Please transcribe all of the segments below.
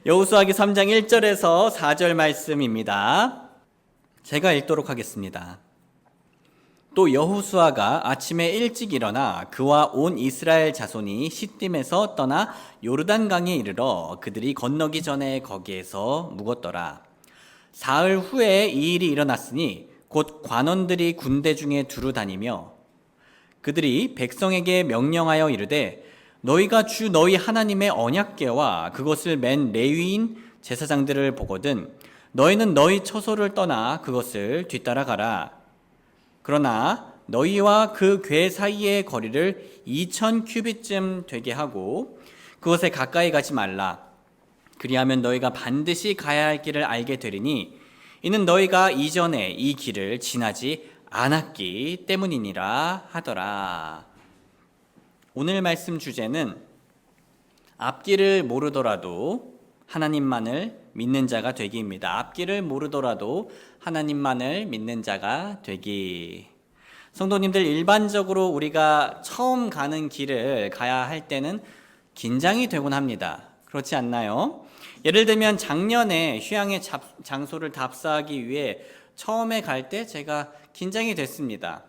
여호수아기 3장 1절에서 4절 말씀입니다. 제가 읽도록 하겠습니다. 또 여호수아가 아침에 일찍 일어나 그와 온 이스라엘 자손이 시딤에서 떠나 요르단강에 이르러 그들이 건너기 전에 거기에서 묵었더라. 사흘 후에 이 일이 일어났으니 곧 관원들이 군대 중에 두루 다니며 그들이 백성에게 명령하여 이르되 너희가 주 너희 하나님의 언약궤와 그것을 맨 레위인 제사장들을 보거든 너희는 너희 처소를 떠나 그것을 뒤따라가라. 그러나 너희와 그 궤 사이의 거리를 2000규빗쯤 되게 하고 그것에 가까이 가지 말라. 그리하면 너희가 반드시 가야 할 길을 알게 되리니 이는 너희가 이전에 이 길을 지나지 않았기 때문이니라 하더라. 오늘 말씀 주제는 앞길을 모르더라도 하나님만을 믿는 자가 되기입니다. 앞길을 모르더라도 하나님만을 믿는 자가 되기. 성도님들, 일반적으로 우리가 처음 가는 길을 가야 할 때는 긴장이 되곤 합니다. 그렇지 않나요? 예를 들면 작년에 휴양의 장소를 답사하기 위해 처음에 갈 때 제가 긴장이 됐습니다.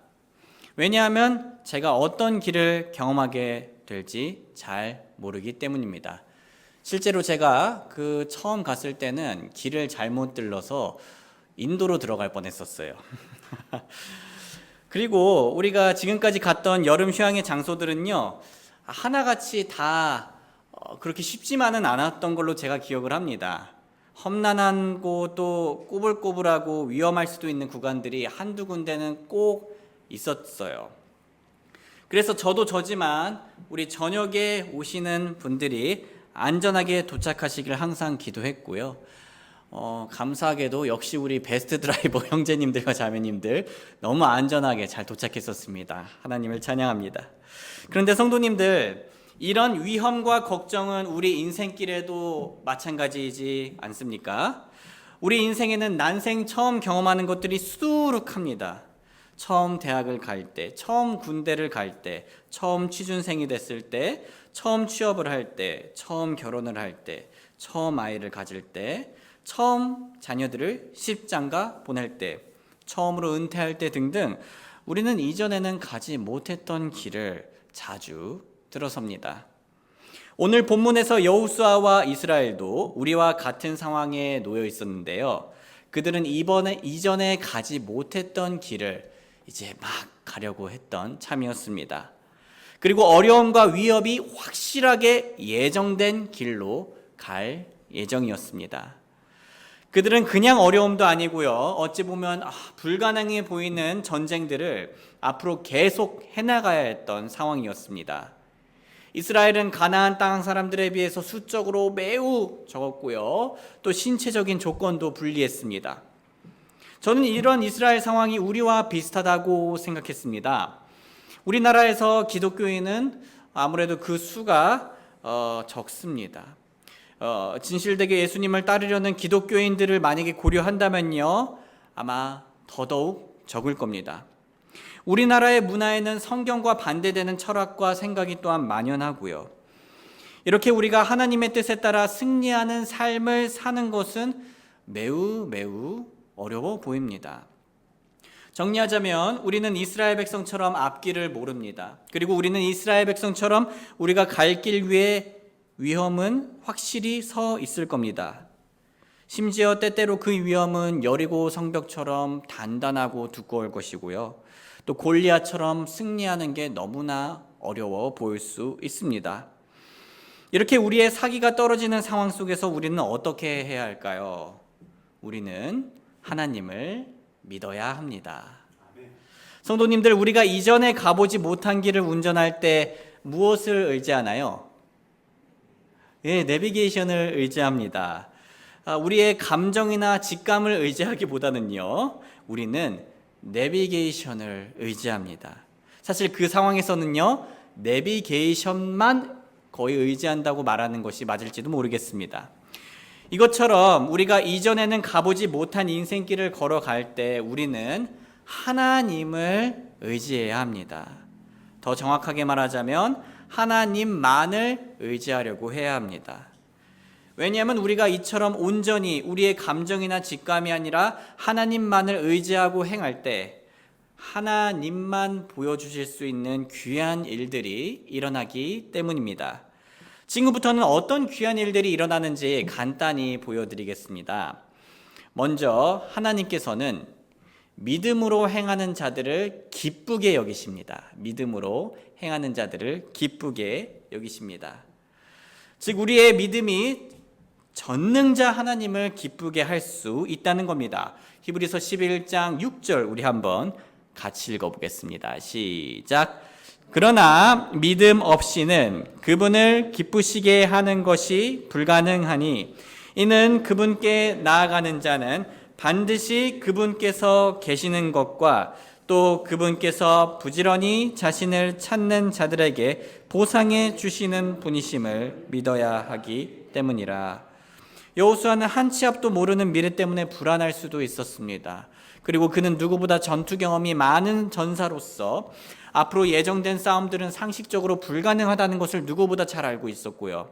왜냐하면 제가 어떤 길을 경험하게 될지 잘 모르기 때문입니다. 실제로 제가 그 처음 갔을 때는 길을 잘못 들러서 인도로 들어갈 뻔했었어요. 그리고 우리가 지금까지 갔던 여름 휴양의 장소들은요, 하나같이 다 그렇게 쉽지만은 않았던 걸로 제가 기억을 합니다. 험난하고 또 꼬불꼬불하고 위험할 수도 있는 구간들이 한두 군데는 꼭 있었어요. 그래서 저도 저지만 우리 저녁에 오시는 분들이 안전하게 도착하시길 항상 기도했고요. 감사하게도 역시 우리 베스트 드라이버 형제님들과 자매님들 너무 안전하게 잘 도착했었습니다. 하나님을 찬양합니다. 그런데 성도님들, 이런 위험과 걱정은 우리 인생길에도 마찬가지이지 않습니까? 우리 인생에는 난생 처음 경험하는 것들이 수두룩합니다. 처음 대학을 갈 때, 처음 군대를 갈 때, 처음 취준생이 됐을 때, 처음 취업을 할 때, 처음 결혼을 할 때, 처음 아이를 가질 때, 처음 자녀들을 시집장가 보낼 때, 처음으로 은퇴할 때 등등 우리는 이전에는 가지 못했던 길을 자주 들어섭니다. 오늘 본문에서 여호수아와 이스라엘도 우리와 같은 상황에 놓여 있었는데요. 그들은 이전에 가지 못했던 길을 이제 막 가려고 했던 참이었습니다. 그리고 어려움과 위협이 확실하게 예정된 길로 갈 예정이었습니다. 그들은 그냥 어려움도 아니고요. 어찌 보면 불가능해 보이는 전쟁들을 앞으로 계속 해나가야 했던 상황이었습니다. 이스라엘은 가나안 땅 사람들에 비해서 수적으로 매우 적었고요. 또 신체적인 조건도 불리했습니다. 저는 이런 이스라엘 상황이 우리와 비슷하다고 생각했습니다. 우리나라에서 기독교인은 아무래도 그 수가 적습니다. 진실되게 예수님을 따르려는 기독교인들을 만약에 고려한다면요, 아마 더더욱 적을 겁니다. 우리나라의 문화에는 성경과 반대되는 철학과 생각이 또한 만연하고요. 이렇게 우리가 하나님의 뜻에 따라 승리하는 삶을 사는 것은 매우 어려워 보입니다. 정리하자면 우리는 이스라엘 백성처럼 앞길을 모릅니다. 그리고 우리는 이스라엘 백성처럼 우리가 갈 길 위에 위험은 확실히 서 있을 겁니다. 심지어 때때로 그 위험은 여리고 성벽처럼 단단하고 두꺼울 것이고요. 또 골리앗처럼 승리하는 게 너무나 어려워 보일 수 있습니다. 이렇게 우리의 사기가 떨어지는 상황 속에서 우리는 어떻게 해야 할까요? 우리는 하나님을 믿어야 합니다. 성도님들, 우리가 이전에 가보지 못한 길을 운전할 때 무엇을 의지하나요? 내비게이션을 의지합니다. 우리의 감정이나 직감을 의지하기보다는요, 우리는 내비게이션을 의지합니다. 사실 그 상황에서는요, 내비게이션만 거의 의지한다고 말하는 것이 맞을지도 모르겠습니다. 이것처럼 우리가 이전에는 가보지 못한 인생길을 걸어갈 때 우리는 하나님을 의지해야 합니다. 더 정확하게 말하자면 하나님만을 의지하려고 해야 합니다. 왜냐하면 우리가 이처럼 온전히 우리의 감정이나 직감이 아니라 하나님만을 의지하고 행할 때 하나님만 보여주실 수 있는 귀한 일들이 일어나기 때문입니다. 지금부터는 어떤 귀한 일들이 일어나는지 간단히 보여드리겠습니다. 먼저 하나님께서는 믿음으로 행하는 자들을 기쁘게 여기십니다. 믿음으로 행하는 자들을 기쁘게 여기십니다. 즉 우리의 믿음이 전능자 하나님을 기쁘게 할 수 있다는 겁니다. 히브리서 11장 6절 우리 한번 같이 읽어보겠습니다. 시작. 그러나 믿음 없이는 그분을 기쁘시게 하는 것이 불가능하니 이는 그분께 나아가는 자는 반드시 그분께서 계시는 것과 또 그분께서 부지런히 자신을 찾는 자들에게 보상해 주시는 분이심을 믿어야 하기 때문이라. 여호수아는 한 치 앞도 모르는 미래 때문에 불안할 수도 있었습니다. 그리고 그는 누구보다 전투 경험이 많은 전사로서 앞으로 예정된 싸움들은 상식적으로 불가능하다는 것을 누구보다 잘 알고 있었고요.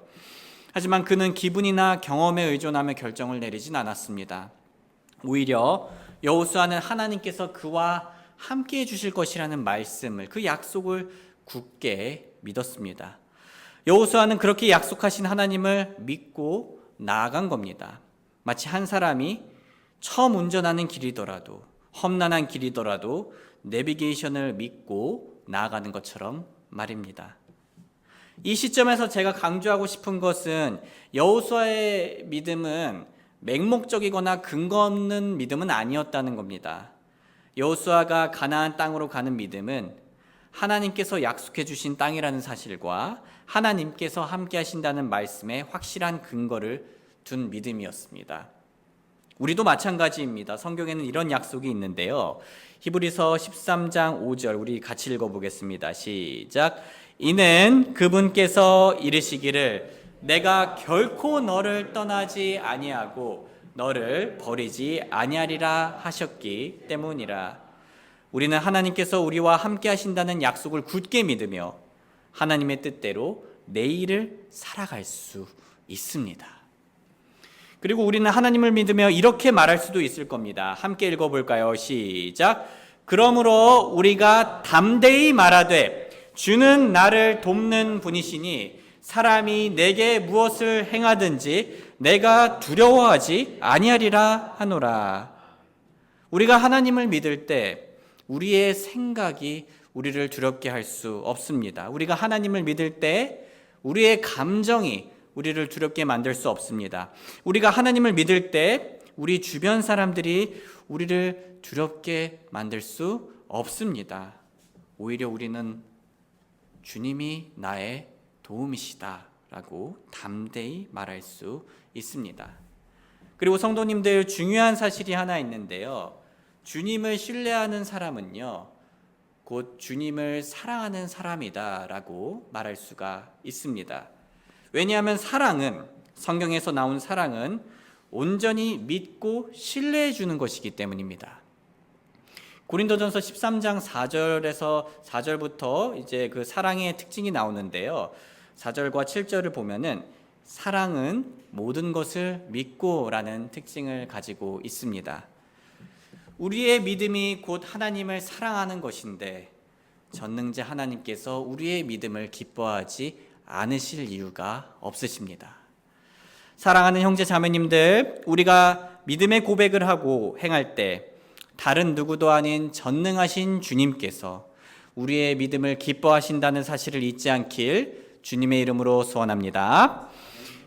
하지만 그는 기분이나 경험에 의존하며 결정을 내리진 않았습니다. 오히려 여호수아는 하나님께서 그와 함께 해주실 것이라는 말씀을, 그 약속을 굳게 믿었습니다. 여호수아는 그렇게 약속하신 하나님을 믿고 나아간 겁니다. 마치 한 사람이 처음 운전하는 길이더라도, 험난한 길이더라도 내비게이션을 믿고 나아가는 것처럼 말입니다. 이 시점에서 제가 강조하고 싶은 것은 여호수아의 믿음은 맹목적이거나 근거 없는 믿음은 아니었다는 겁니다. 여호수아가 가나안 땅으로 가는 믿음은 하나님께서 약속해 주신 땅이라는 사실과 하나님께서 함께 하신다는 말씀에 확실한 근거를 둔 믿음이었습니다. 우리도 마찬가지입니다. 성경에는 이런 약속이 있는데요. 히브리서 13장 5절 우리 같이 읽어보겠습니다. 시작. 이는 그분께서 이르시기를 내가 결코 너를 떠나지 아니하고 너를 버리지 아니하리라 하셨기 때문이라. 우리는 하나님께서 우리와 함께 하신다는 약속을 굳게 믿으며 하나님의 뜻대로 내일을 살아갈 수 있습니다. 그리고 우리는 하나님을 믿으며 이렇게 말할 수도 있을 겁니다. 함께 읽어볼까요? 시작. 그러므로 우리가 담대히 말하되 주는 나를 돕는 분이시니 사람이 내게 무엇을 행하든지 내가 두려워하지 아니하리라 하노라. 우리가 하나님을 믿을 때 우리의 생각이 우리를 두렵게 할 수 없습니다. 우리가 하나님을 믿을 때 우리의 감정이 우리를 두렵게 만들 수 없습니다. 우리가 하나님을 믿을 때 우리 주변 사람들이 우리를 두렵게 만들 수 없습니다. 오히려 우리는 주님이 나의 도움이시다라고 담대히 말할 수 있습니다. 그리고 성도님들, 중요한 사실이 하나 있는데요. 주님을 신뢰하는 사람은요, 곧 주님을 사랑하는 사람이다라고 말할 수가 있습니다. 왜냐하면 사랑은, 성경에서 나온 사랑은 온전히 믿고 신뢰해 주는 것이기 때문입니다. 고린도전서 13장 4절부터 이제 그 사랑의 특징이 나오는데요. 4절과 7절을 보면은 사랑은 모든 것을 믿고라는 특징을 가지고 있습니다. 우리의 믿음이 곧 하나님을 사랑하는 것인데 전능자 하나님께서 우리의 믿음을 기뻐하지 않으실 이유가 없으십니다. 사랑하는 형제 자매님들, 우리가 믿음의 고백을 하고 행할 때 다른 누구도 아닌 전능하신 주님께서 우리의 믿음을 기뻐하신다는 사실을 잊지 않길 주님의 이름으로 소원합니다.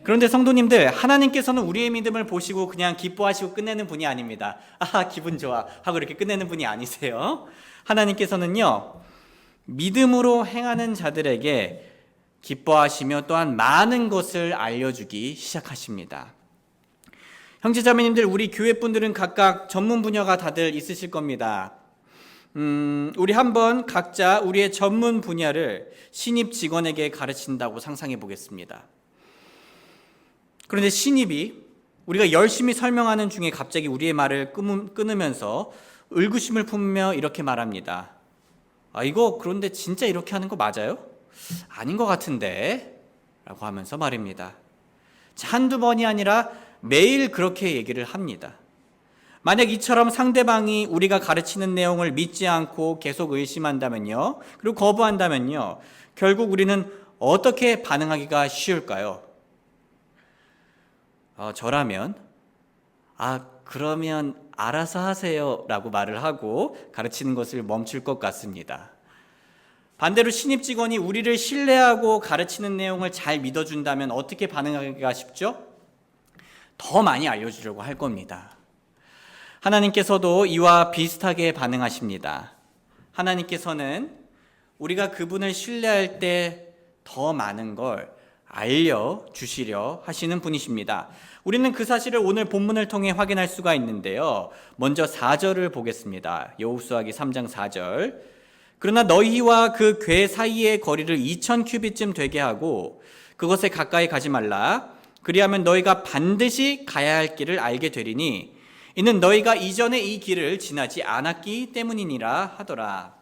그런데 성도님들, 하나님께서는 우리의 믿음을 보시고 그냥 기뻐하시고 끝내는 분이 아닙니다. 아, 기분 좋아 하고 이렇게 끝내는 분이 아니세요. 하나님께서는요, 믿음으로 행하는 자들에게 기뻐하시며 또한 많은 것을 알려주기 시작하십니다. 형제자매님들, 우리 교회분들은 각각 전문 분야가 다들 있으실 겁니다. 우리 한번 각자 우리의 전문 분야를 신입 직원에게 가르친다고 상상해 보겠습니다. 그런데 신입이 우리가 열심히 설명하는 중에 갑자기 우리의 말을 끊으면서 의구심을 품으며 이렇게 말합니다. 아, 이거 그런데 진짜 이렇게 하는 거 맞아요? 아닌 것 같은데? 라고 하면서 말입니다. 한두 번이 아니라 매일 그렇게 얘기를 합니다. 만약 이처럼 상대방이 우리가 가르치는 내용을 믿지 않고 계속 의심한다면요, 그리고 거부한다면요, 결국 우리는 어떻게 반응하기가 쉬울까요? 저라면 그러면 알아서 하세요 라고 말을 하고 가르치는 것을 멈출 것 같습니다. 반대로 신입 직원이 우리를 신뢰하고 가르치는 내용을 잘 믿어준다면 어떻게 반응하기가 쉽죠? 더 많이 알려주려고 할 겁니다. 하나님께서도 이와 비슷하게 반응하십니다. 하나님께서는 우리가 그분을 신뢰할 때 더 많은 걸 알려주시려 하시는 분이십니다. 우리는 그 사실을 오늘 본문을 통해 확인할 수가 있는데요. 먼저 4절을 보겠습니다. 여호수아기 3장 4절. 그러나 너희와 그 궤 사이의 거리를 2000규빗쯤 되게 하고 그것에 가까이 가지 말라. 그리하면 너희가 반드시 가야 할 길을 알게 되리니 이는 너희가 이전에 이 길을 지나지 않았기 때문이니라 하더라.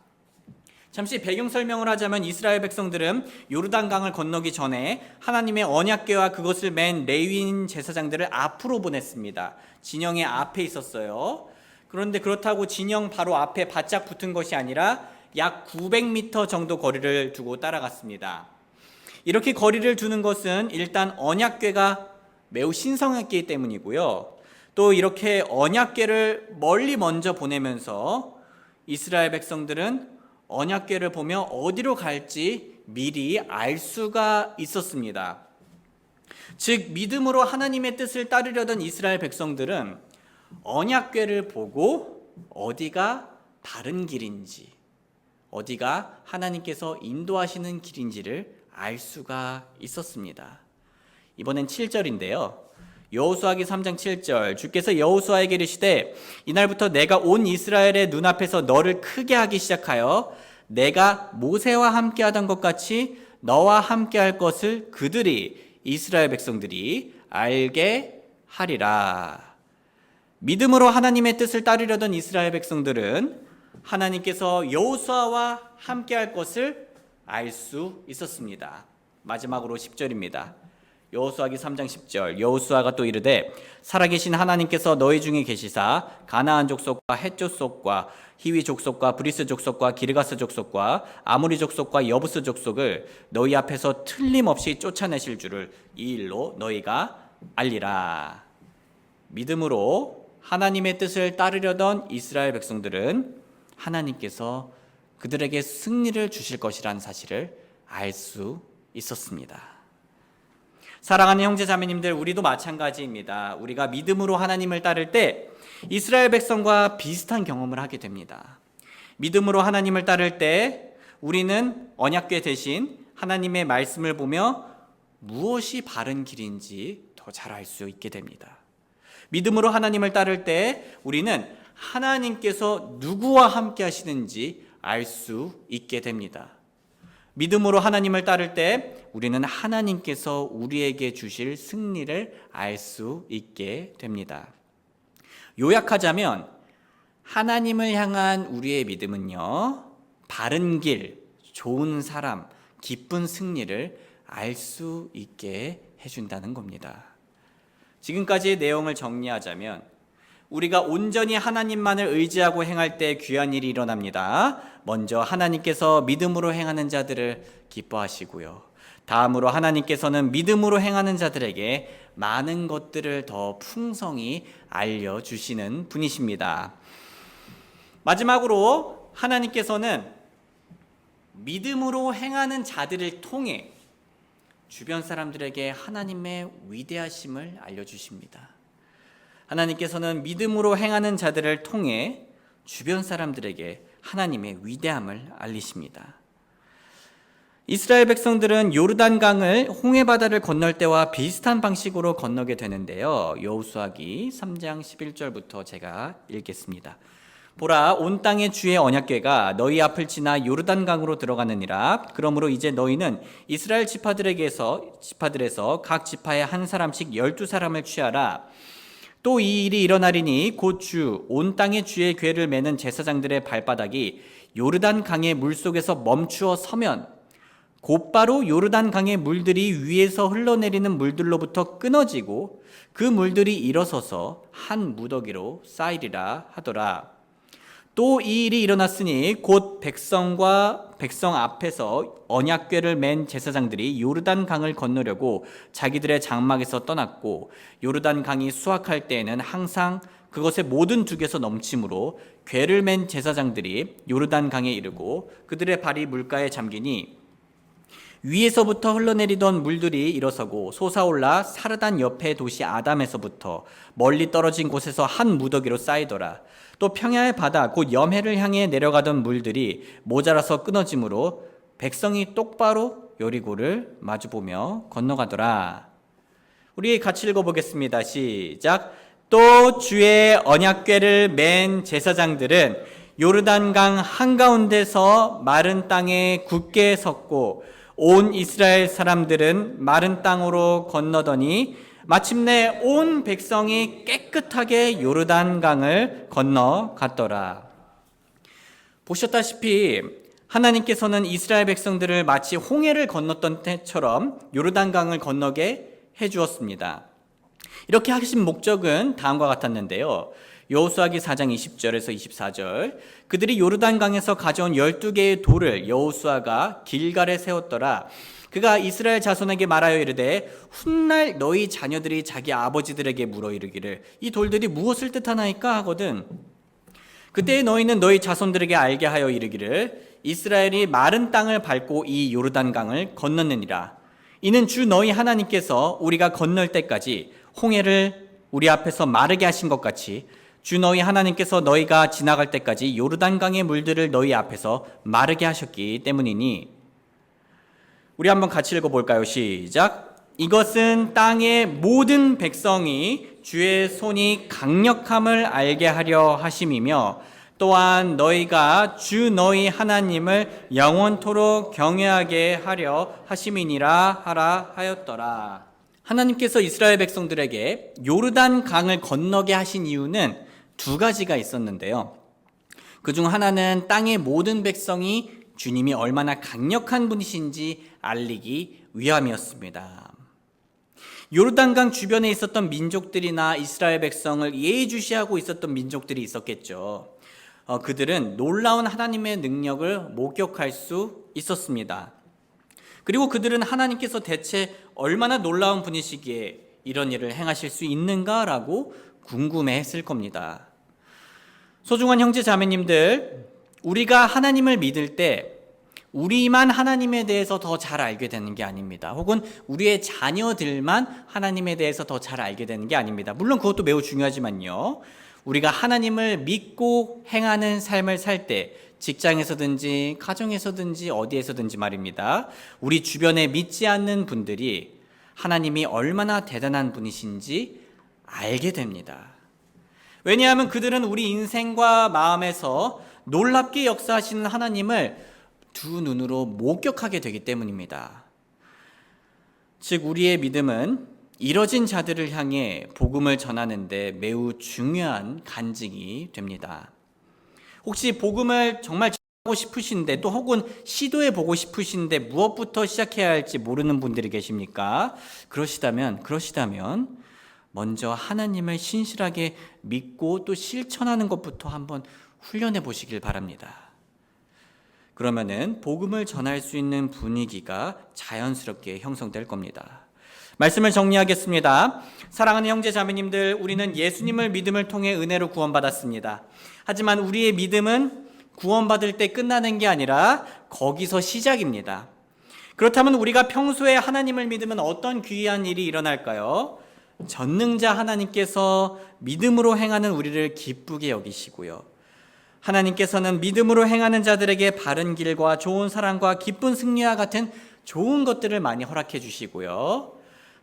잠시 배경 설명을 하자면 이스라엘 백성들은 요르단강을 건너기 전에 하나님의 언약궤와 그것을 맨 레위인 제사장들을 앞으로 보냈습니다. 진영의 앞에 있었어요. 그런데 그렇다고 진영 바로 앞에 바짝 붙은 것이 아니라 약 900m 정도 거리를 두고 따라갔습니다. 이렇게 거리를 두는 것은 일단 언약궤가 매우 신성했기 때문이고요. 또 이렇게 언약궤를 멀리 먼저 보내면서 이스라엘 백성들은 언약궤를 보며 어디로 갈지 미리 알 수가 있었습니다. 즉 믿음으로 하나님의 뜻을 따르려던 이스라엘 백성들은 언약궤를 보고 어디가 바른 길인지, 어디가 하나님께서 인도하시는 길인지를 알 수가 있었습니다. 이번엔 7절인데요. 여호수아기 3장 7절. 주께서 여호수아에게 이르시되 이날부터 내가 온 이스라엘의 눈앞에서 너를 크게 하기 시작하여 내가 모세와 함께 하던 것 같이 너와 함께 할 것을 그들이, 이스라엘 백성들이 알게 하리라. 믿음으로 하나님의 뜻을 따르려던 이스라엘 백성들은 하나님께서 여호수아와 함께 할 것을 알 수 있었습니다. 마지막으로 10절입니다. 여호수아기 3장 10절. 여호수아가 또 이르되 살아계신 하나님께서 너희 중에 계시사 가나안 족속과 헷 족속과 히위 족속과 브리스 족속과 기르가스 족속과 아모리 족속과 여부스 족속을 너희 앞에서 틀림없이 쫓아내실 줄을 이 일로 너희가 알리라. 믿음으로 하나님의 뜻을 따르려던 이스라엘 백성들은 하나님께서 그들에게 승리를 주실 것이라는 사실을 알 수 있었습니다. 사랑하는 형제 자매님들, 우리도 마찬가지입니다. 우리가 믿음으로 하나님을 따를 때 이스라엘 백성과 비슷한 경험을 하게 됩니다. 믿음으로 하나님을 따를 때 우리는 언약궤 대신 하나님의 말씀을 보며 무엇이 바른 길인지 더 잘 알 수 있게 됩니다. 믿음으로 하나님을 따를 때 우리는 하나님께서 누구와 함께 하시는지 알 수 있게 됩니다. 믿음으로 하나님을 따를 때 우리는 하나님께서 우리에게 주실 승리를 알 수 있게 됩니다. 요약하자면 하나님을 향한 우리의 믿음은요, 바른 길, 좋은 사람, 기쁜 승리를 알 수 있게 해준다는 겁니다. 지금까지의 내용을 정리하자면 우리가 온전히 하나님만을 의지하고 행할 때 귀한 일이 일어납니다. 먼저 하나님께서 믿음으로 행하는 자들을 기뻐하시고요. 다음으로 하나님께서는 믿음으로 행하는 자들에게 많은 것들을 더 풍성히 알려주시는 분이십니다. 마지막으로 하나님께서는 믿음으로 행하는 자들을 통해 주변 사람들에게 하나님의 위대하심을 알려주십니다. 하나님께서는 믿음으로 행하는 자들을 통해 주변 사람들에게 하나님의 위대함을 알리십니다. 이스라엘 백성들은 요르단강을 홍해바다를 건널 때와 비슷한 방식으로 건너게 되는데요. 여호수아기 3장 11절부터 제가 읽겠습니다. 보라, 온 땅의 주의 언약궤가 너희 앞을 지나 요르단강으로 들어가느니라. 그러므로 이제 너희는 이스라엘 지파들에서 각 지파에 한 사람씩 12사람을 취하라. 또 이 일이 일어나리니 곧 온 땅의 주의 궤를 매는 제사장들의 발바닥이 요르단 강의 물속에서 멈추어 서면 곧바로 요르단 강의 물들이 위에서 흘러내리는 물들로부터 끊어지고 그 물들이 일어서서 한 무더기로 쌓이리라 하더라. 또 이 일이 일어났으니 곧 백성과 백성 앞에서 언약궤를 맨 제사장들이 요르단 강을 건너려고 자기들의 장막에서 떠났고 요르단 강이 수확할 때에는 항상 그것의 모든 둑에서 넘치므로 궤를 맨 제사장들이 요르단 강에 이르고 그들의 발이 물가에 잠기니 위에서부터 흘러내리던 물들이 일어서고 솟아올라 사르단 옆의 도시 아담에서부터 멀리 떨어진 곳에서 한 무더기로 쌓이더라. 또 평야의 바다 곧 염해를 향해 내려가던 물들이 모자라서 끊어지므로 백성이 똑바로 여리고를 마주보며 건너가더라. 우리 같이 읽어보겠습니다. 시작. 또 주의 언약궤를 맨 제사장들은 요르단강 한가운데서 마른 땅에 굳게 섰고 온 이스라엘 사람들은 마른 땅으로 건너더니 마침내 온 백성이 깨끗하게 요르단강을 건너갔더라. 보셨다시피 하나님께서는 이스라엘 백성들을 마치 홍해를 건넜던 때처럼 요르단강을 건너게 해주었습니다. 이렇게 하신 목적은 다음과 같았는데요. 여호수아기 4장 20절에서 24절 그들이 요르단강에서 가져온 12개의 돌을 여호수아가 길갈에 세웠더라. 그가 이스라엘 자손에게 말하여 이르되 훗날 너희 자녀들이 자기 아버지들에게 물어 이르기를 이 돌들이 무엇을 뜻하나이까 하거든. 그때 너희는 너희 자손들에게 알게 하여 이르기를 이스라엘이 마른 땅을 밟고 이 요르단강을 건넜느니라. 이는 주 너희 하나님께서 우리가 건널 때까지 홍해를 우리 앞에서 마르게 하신 것 같이 주 너희 하나님께서 너희가 지나갈 때까지 요르단강의 물들을 너희 앞에서 마르게 하셨기 때문이니. 우리 한번 같이 읽어볼까요? 시작. 이것은 땅의 모든 백성이 주의 손이 강력함을 알게 하려 하심이며 또한 너희가 주 너희 하나님을 영원토록 경외하게 하려 하심이니라 하라 하였더라. 하나님께서 이스라엘 백성들에게 요르단 강을 건너게 하신 이유는 두 가지가 있었는데요. 그중 하나는 땅의 모든 백성이 주님이 얼마나 강력한 분이신지 알리기 위함이었습니다. 요르단강 주변에 있었던 민족들이나 이스라엘 백성을 예의주시하고 있었던 민족들이 있었겠죠. 그들은 놀라운 하나님의 능력을 목격할 수 있었습니다. 그리고 그들은 하나님께서 대체 얼마나 놀라운 분이시기에 이런 일을 행하실 수 있는가라고 궁금해했을 겁니다. 소중한 형제 자매님들, 우리가 하나님을 믿을 때 우리만 하나님에 대해서 더 잘 알게 되는 게 아닙니다. 혹은 우리의 자녀들만 하나님에 대해서 더 잘 알게 되는 게 아닙니다. 물론 그것도 매우 중요하지만요. 우리가 하나님을 믿고 행하는 삶을 살 때 직장에서든지 가정에서든지 어디에서든지 말입니다. 우리 주변에 믿지 않는 분들이 하나님이 얼마나 대단한 분이신지 알게 됩니다. 왜냐하면 그들은 우리 인생과 마음에서 놀랍게 역사하시는 하나님을 두 눈으로 목격하게 되기 때문입니다. 즉 우리의 믿음은 이뤄진 자들을 향해 복음을 전하는데 매우 중요한 간증이 됩니다. 혹시 복음을 정말 전하고 싶으신데 또 혹은 시도해 보고 싶으신데 무엇부터 시작해야 할지 모르는 분들이 계십니까? 그러시다면 먼저 하나님을 신실하게 믿고 또 실천하는 것부터 한번 훈련해 보시길 바랍니다. 그러면은 복음을 전할 수 있는 분위기가 자연스럽게 형성될 겁니다. 말씀을 정리하겠습니다. 사랑하는 형제 자매님들, 우리는 예수님을 믿음을 통해 은혜로 구원받았습니다. 하지만 우리의 믿음은 구원받을 때 끝나는 게 아니라 거기서 시작입니다. 그렇다면 우리가 평소에 하나님을 믿으면 어떤 귀한 일이 일어날까요? 전능자 하나님께서 믿음으로 행하는 우리를 기쁘게 여기시고요. 하나님께서는 믿음으로 행하는 자들에게 바른 길과 좋은 사랑과 기쁜 승리와 같은 좋은 것들을 많이 허락해 주시고요.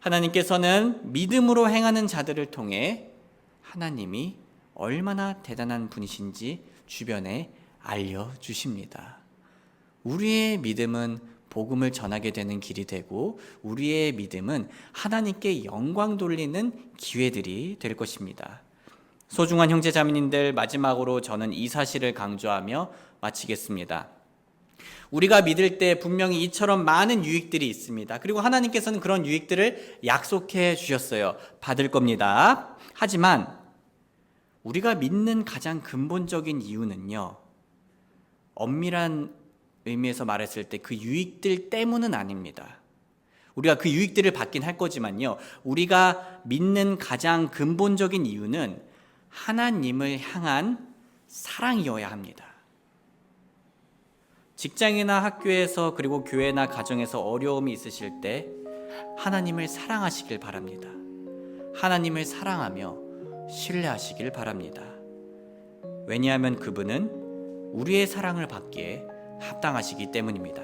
하나님께서는 믿음으로 행하는 자들을 통해 하나님이 얼마나 대단한 분이신지 주변에 알려주십니다. 우리의 믿음은 복음을 전하게 되는 길이 되고 우리의 믿음은 하나님께 영광 돌리는 기회들이 될 것입니다. 소중한 형제 자매님들, 마지막으로 저는 이 사실을 강조하며 마치겠습니다. 우리가 믿을 때 분명히 이처럼 많은 유익들이 있습니다. 그리고 하나님께서는 그런 유익들을 약속해 주셨어요. 받을 겁니다. 하지만 우리가 믿는 가장 근본적인 이유는요, 엄밀한 의미에서 말했을 때 그 유익들 때문은 아닙니다. 우리가 그 유익들을 받긴 할 거지만요, 우리가 믿는 가장 근본적인 이유는 하나님을 향한 사랑이어야 합니다. 직장이나 학교에서 그리고 교회나 가정에서 어려움이 있으실 때 하나님을 사랑하시길 바랍니다. 하나님을 사랑하며 신뢰하시길 바랍니다. 왜냐하면 그분은 우리의 사랑을 받기에 합당하시기 때문입니다.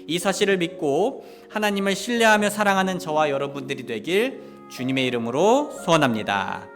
이 사실을 믿고 하나님을 신뢰하며 사랑하는 저와 여러분들이 되길 주님의 이름으로 소원합니다.